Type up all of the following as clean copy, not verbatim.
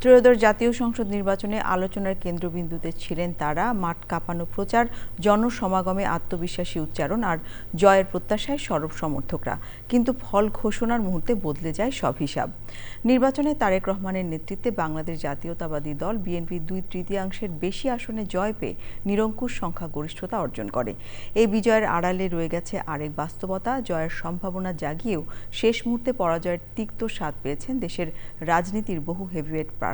ত্রয়োদশ জাতীয় সংসদ নির্বাচনে আলোচনার কেন্দ্রবিন্দুতে ছিলেন তারা। মাঠ কাঁপানো প্রচার, জনসমাগমে আত্মবিশ্বাসী উচ্চারণ আর জয়ের প্রত্যাশায় সরব সমর্থকরা। কিন্তু ফল ঘোষণার মুহূর্তে বদলে যায় সব হিসাব। নির্বাচনে তারেক রহমানের নেতৃত্বে বাংলাদেশ জাতীয়তাবাদী দল বিএনপি 2/3 বেশি আসনে জয় পেয়ে নিরঙ্কুশ সংখ্যাগরিষ্ঠতা অর্জন করে। এই বিজয়ের আড়ালে রয়ে গেছে আরেক বাস্তবতা। জয়ের সম্ভাবনা জাগিয়েও শেষ মুহূর্তে পরাজয়ের তিক্ত স্বাদ পেয়েছেন দেশের রাজনীতির বহু হেভিওয়েট প্রার্থী।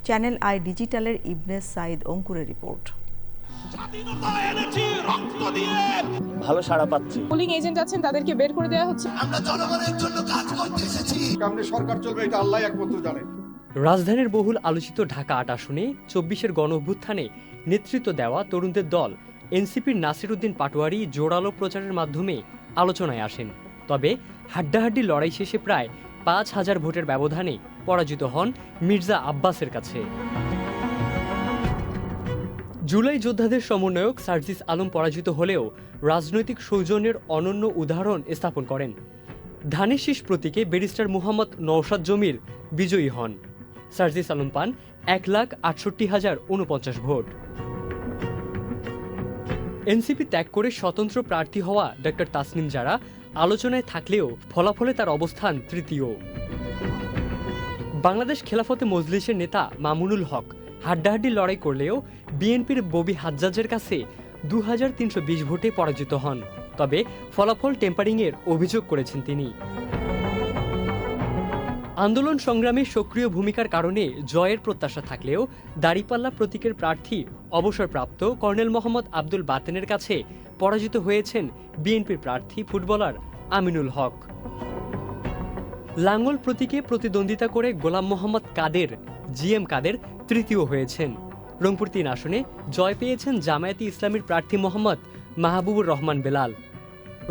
চ্যানেল আই ডিজিটালের ইবনে সাইদ অঙ্কুরের রিপোর্ট। ভালো সাড়া পাচ্ছি। পোলিং এজেন্ট আছেন, তাদেরকে বের করে দেওয়া হচ্ছে। আমরা জনগণের জন্য কাজ করতে এসেছি। কেমনে সরকার চলবে এটা আল্লাহ একমাত্র জানে। রাজধানীর বহুল আলোচিত ঢাকা ৮ আসনে ২৪-এর গণঅভ্যুত্থানে নেতৃত্ব দেওয়া তরুণদের দল এনসিপির নাসির উদ্দিন পাটোয়ারি জোরালো প্রচারের মাধ্যমে আলোচনায় আসেন। তবে হাড্ডাহাড্ডি লড়াই শেষে প্রায় ৫,০০০ ভোটের ব্যবধানে পরাজিত হন মির্জা আব্বাসের কাছে। জুলাই যোদ্ধাদের সমন্বয়ক সার্জিস আলম পরাজিত হলেও রাজনৈতিক সৌজন্যের অনন্য উদাহরণ স্থাপন করেন। ধানের শীষ প্রতীকে ব্যারিস্টার মুহাম্মদ নওশাদ জমির বিজয়ী হন। সার্জিস আলম পান ১,৬৮,০৪৯ ভোট। এনসিপি ত্যাগ করে স্বতন্ত্র প্রার্থী হওয়া ডক্টর তাসনিম জারা আলোচনায় থাকলেও ফলাফলে তার অবস্থান তৃতীয়। বাংলাদেশ খেলাফতে মজলিসের নেতা মামুনুল হক হাড্ডাহাড্ডি লড়াই করলেও বিএনপির ববি হাজ্জাজের কাছে ২,৩২০ ভোটে পরাজিত হন। তবে ফলাফল টেম্পারিংয়ের অভিযোগ করেছেন তিনি। আন্দোলন সংগ্রামে সক্রিয় ভূমিকার কারণে জয়ের প্রত্যাশা থাকলেও দাঁড়িপাল্লা প্রতীকের প্রার্থী অবসরপ্রাপ্ত কর্নেল মোহাম্মদ আব্দুল বাতেনের কাছে পরাজিত হয়েছেন বিএনপির প্রার্থী ফুটবলার আমিনুল হক। লাঙ্গল প্রতীকে প্রতিদ্বন্দ্বিতা করে গোলাম মোহাম্মদ কাদের জিএম কাদের তৃতীয় হয়েছেন। রংপুর ৩ আসনে জয় পেয়েছেন জামায়াতে ইসলামীর প্রার্থী মোহাম্মদ মাহবুবুর রহমান বেলাল।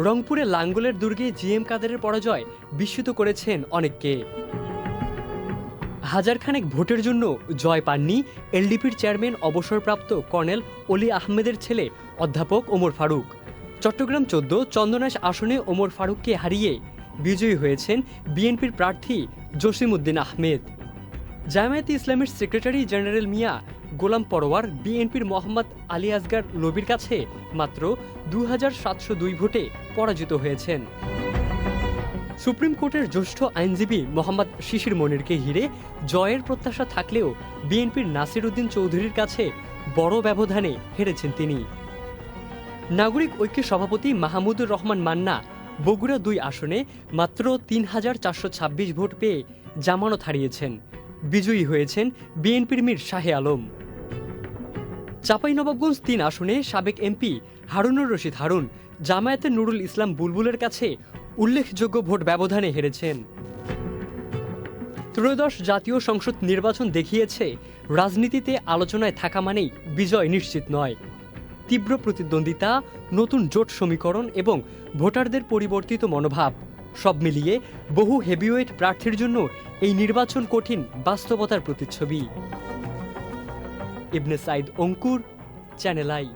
রংপুরে লাঙ্গলের দুর্গে জিএম কাদেরের পরাজয় বিস্মিত করেছেন অনেককে। হাজারখানেক ভোটের জন্য জয় পাননি এলডিপির চেয়ারম্যান অবসরপ্রাপ্ত কর্নেল অলি আহমেদের ছেলে অধ্যাপক ওমর ফারুক। চট্টগ্রাম ১৪ চন্দনাশ আসনে ওমর ফারুককে হারিয়ে বিজয়ী হয়েছেন বিএনপির প্রার্থী জসিমউদ্দিন আহমেদ। জামায়াতে ইসলামের সেক্রেটারি জেনারেল মিয়া গোলাম পরোয়ার বিএনপির মোহাম্মদ আলী আসগার লবির কাছে মাত্র ২,৭০২ ভোটে পরাজিত হয়েছেন। সুপ্রিম কোর্টের জ্যেষ্ঠ আইনজীবী মোহাম্মদ শিশির মনিরকে ঘিরে জয়ের প্রত্যাশা থাকলেও বিএনপির নাসির উদ্দিন চৌধুরীর কাছে বড় ব্যবধানে হেরেছেন তিনি। নাগরিক ঐক্যের সভাপতি মাহমুদুর রহমান মান্না বগুড়া ২ আসনে মাত্র ৩,৪২৬ ভোট পেয়ে জামানত হারিয়েছেন। বিজয়ী হয়েছেন বিএনপির মীর শাহে আলম। চাঁপাইনবাবগঞ্জ ৩ আসনে সাবেক এমপি হারুনুর রশিদ হারুন জামায়াতের নুরুল ইসলাম বুলবুলের কাছে উল্লেখযোগ্য ভোট ব্যবধানে হেরেছেন। ত্রয়োদশ জাতীয় সংসদ নির্বাচন দেখিয়েছে রাজনীতিতে আলোচনায় থাকা মানেই বিজয় নিশ্চিত নয়। তীব্র প্রতিদ্বন্দ্বিতা, নতুন জোট সমীকরণ এবং ভোটারদের পরিবর্তিত মনোভাব সব মিলিয়ে বহু হেভিওয়েট প্রার্থীর জন্য এই নির্বাচন কঠিন বাস্তবতার প্রতিচ্ছবি। ইবনে সাইদ অঙ্কুর, চ্যানেল আই।